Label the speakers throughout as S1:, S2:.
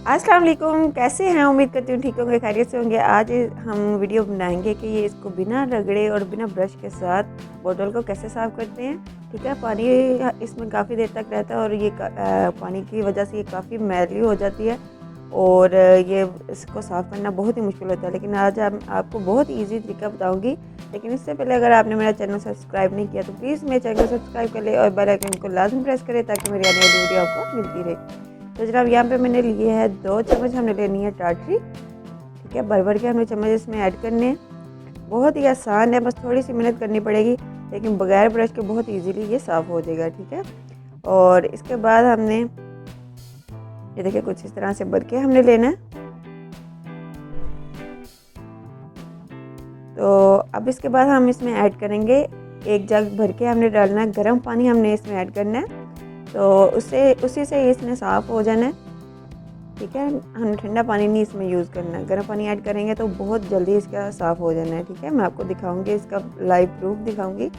S1: अस्सलाम वालेकुम, कैसे हैं? उम्मीद करती हूँ ठीक होंगे, खैरियत से होंगे। आज हम वीडियो बनाएंगे कि ये इसको बिना रगड़े और बिना ब्रश के साथ बोतल को कैसे साफ़ करते हैं। ठीक है, पानी इसमें काफ़ी देर तक रहता है और ये पानी की वजह से ये काफ़ी मैली हो जाती है और ये इसको साफ़ करना बहुत ही मुश्किल होता है। लेकिन आज आपको बहुत ईजी तरीका बताऊँगी। लेकिन इससे पहले अगर आपने मेरा चैनल सब्सक्राइब नहीं किया तो प्लीज़ मेरे चैनल को सब्सक्राइब कर ले और बेल आइकन को लाजमी प्रेस करें ताकि मेरी आने वाली वीडियो आपको मिलती रहे। तो जनाब यहाँ पे मैंने लिए है 2 चम्मच, हमने लेनी है टाटरी। ठीक है, भर भर के हमने चम्मच इसमें ऐड करने हैं। बहुत ही आसान है, बस थोड़ी सी मेहनत करनी पड़ेगी, लेकिन बगैर ब्रश के बहुत इजीली ये साफ़ हो जाएगा। ठीक है, और इसके बाद हमने ये देखिए कुछ इस तरह से भर के हमने लेना है। तो अब इसके बाद हम इसमें ऐड करेंगे, एक जग भर के हमने डालना है गर्म पानी, हमने इसमें ऐड करना है। तो उसी से इसने साफ़ हो जाना है। ठीक है, हम ठंडा पानी नहीं इसमें यूज़ करना है, गर्म पानी ऐड करेंगे तो बहुत जल्दी इसका साफ़ हो जाना है। ठीक है, मैं आपको दिखाऊंगी, इसका लाइव प्रूफ दिखाऊंगी,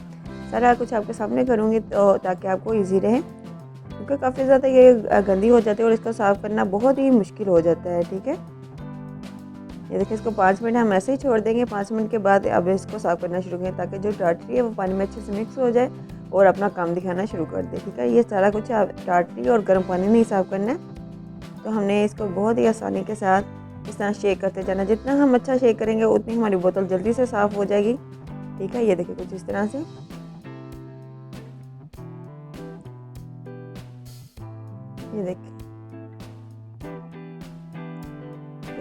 S1: सारा कुछ आपके सामने करूंगी तो ताकि आपको इजी रहे, क्योंकि काफ़ी ज़्यादा ये गंदी हो जाती है और इसको साफ़ करना बहुत ही मुश्किल हो जाता है। ठीक है, ये देखिए इसको 5 मिनट हम ऐसे ही छोड़ देंगे। 5 मिनट के बाद अब इसको साफ़ करना शुरू करें ताकि जो टाटरी है वो पानी में अच्छे से मिक्स हो जाए और अपना काम दिखाना शुरू कर दे। ठीक है, ये सारा कुछ टाटरी और गर्म पानी नहीं साफ़ करना है। तो हमने इसको बहुत ही आसानी के साथ इस तरह शेक करते जाना। जितना हम अच्छा शेक करेंगे उतनी हमारी बोतल जल्दी से साफ़ हो जाएगी। ठीक है, ये देखिए कुछ इस तरह से,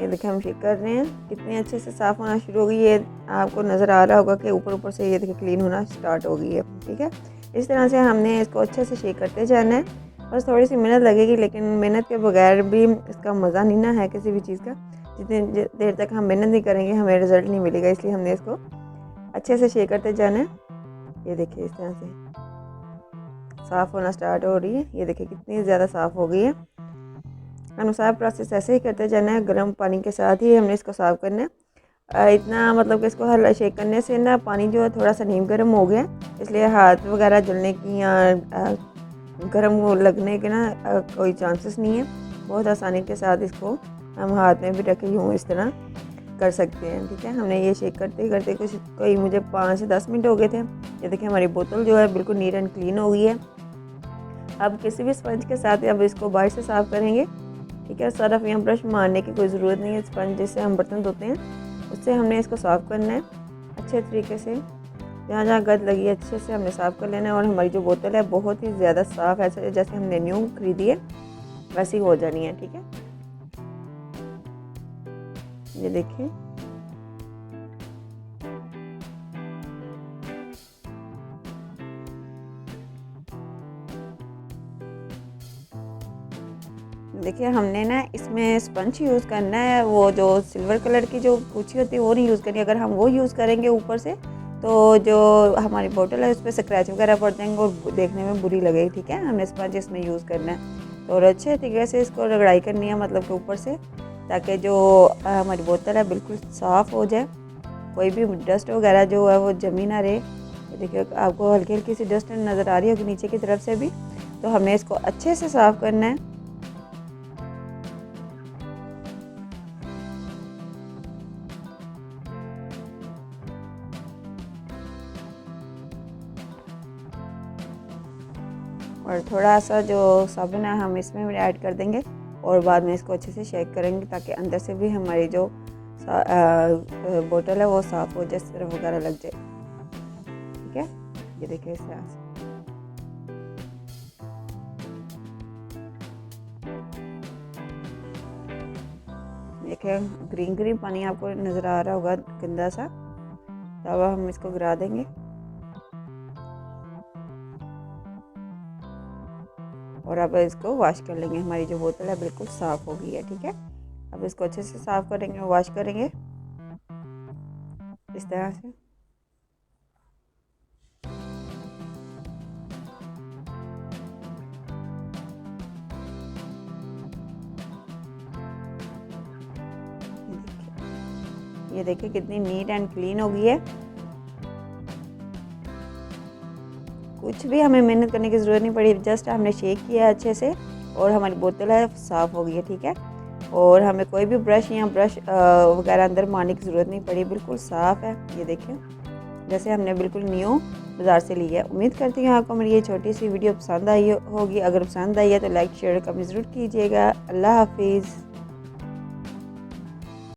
S1: ये देखिए हम शेक कर रहे हैं, कितने अच्छे से साफ़ होना शुरू हो गई। ये आपको नज़र आ रहा होगा कि ऊपर ऊपर से ये देखिए क्लीन होना स्टार्ट हो गई है। ठीक है, इस तरह से हमने इसको अच्छे से शेक करते जाना है। बस थोड़ी सी मेहनत लगेगी, लेकिन मेहनत के बगैर भी इसका मज़ा नहीं ना है किसी भी चीज़ का। जितनी देर तक हम मेहनत नहीं करेंगे हमें रिज़ल्ट नहीं मिलेगा, इसलिए हमने इसको अच्छे से शेक करते जाना है। ये देखिए इस तरह से साफ़ होना स्टार्ट हो रही है। ये देखिए कितनी ज़्यादा साफ़ हो गई है। अनुसार प्रोसेस ऐसे ही करते जाना है, गर्म पानी के साथ ही हमने इसको साफ़ करना है। इतना मतलब कि इसको हल्का शेक करने से ना पानी जो है थोड़ा सा नीम गर्म हो गया, इसलिए हाथ वगैरह जलने की या गर्म लगने के ना कोई चांसेस नहीं है। बहुत आसानी के साथ इसको हम हाथ में भी रखे यूँ इस तरह कर सकते हैं। ठीक है, हमने ये शेक करते करते कोई मुझे 5 से 10 मिनट हो गए थे। ये देखिए हमारी बोतल जो है बिल्कुल नीट एंड क्लीन हो गई है। अब किसी भी स्पंज के साथ अब इसको बाहर से साफ़ करेंगे। ठीक है, सरफ या ब्रश मारने की कोई ज़रूरत नहीं है। स्पंज जिससे हम बर्तन धोते हैं उससे हमने इसको साफ़ करना है अच्छे तरीके से। जहाँ जहाँ गंद लगी है अच्छे से हमने साफ़ कर लेना है और हमारी जो बोतल है बहुत ही ज़्यादा साफ़, ऐसे जैसे हमने न्यू खरीदी है वैसी हो जानी है। ठीक है, ये देखिए देखिए हमने ना इसमें स्पंज यूज़ करना है, वो जो सिल्वर कलर की जो कुची होती है वो नहीं यूज़ करनी। अगर हम वो यूज़ करेंगे ऊपर से तो जो हमारी बोतल है उस पर स्क्रैच वगैरह पड़ जाएंगे और देखने में बुरी लगेगी। ठीक है, हमने स्पंज इसमें यूज़ करना है तो और अच्छे तरीके से इसको रगड़ाई करनी है, मतलब कि ऊपर से, ताकि जो हमारी बोतल है बिल्कुल साफ़ हो जाए, कोई भी डस्ट वगैरह जो है वो जमी ना रहे। देखिए आपको हल्की हल्की सी डस्ट नज़र आ रही होगी नीचे की तरफ से भी, तो हमने इसको अच्छे से साफ़ करना है। और थोड़ा सा जो साबुन है हम इसमें भी ऐड कर देंगे और बाद में इसको अच्छे से शेक करेंगे ताकि अंदर से भी हमारी जो बोतल है वो साफ़ हो जाए, सरफ वगैरह लग जाए। ठीक है, ये देखिए इस तरह से। देखिए ग्रीन ग्रीन पानी आपको नज़र आ रहा होगा गंदा सा, तो अब हम इसको गिरा देंगे और अब इसको वॉश कर लेंगे। हमारी जो बोतल है बिल्कुल साफ़ हो गई है। ठीक है, अब इसको अच्छे से साफ़ करेंगे, वॉश करेंगे इस तरह से। ये देखिए कितनी नीट एंड क्लीन हो गई है। कुछ भी हमें मेहनत करने की ज़रूरत नहीं पड़ी, जस्ट हमने शेक किया अच्छे से और हमारी बोतल है साफ़ हो गई है। ठीक है, और हमें कोई भी ब्रश या ब्रश वगैरह अंदर मारने की ज़रूरत नहीं पड़ी, बिल्कुल साफ़ है। ये देखें जैसे हमने बिल्कुल न्यू बाज़ार से लिया है। उम्मीद करती हूँ आपको मेरी ये छोटी सी वीडियो पसंद आई होगी। अगर पसंद आई है तो लाइक शेयर कमेंट ज़रूर कीजिएगा। अल्लाह हाफिज़।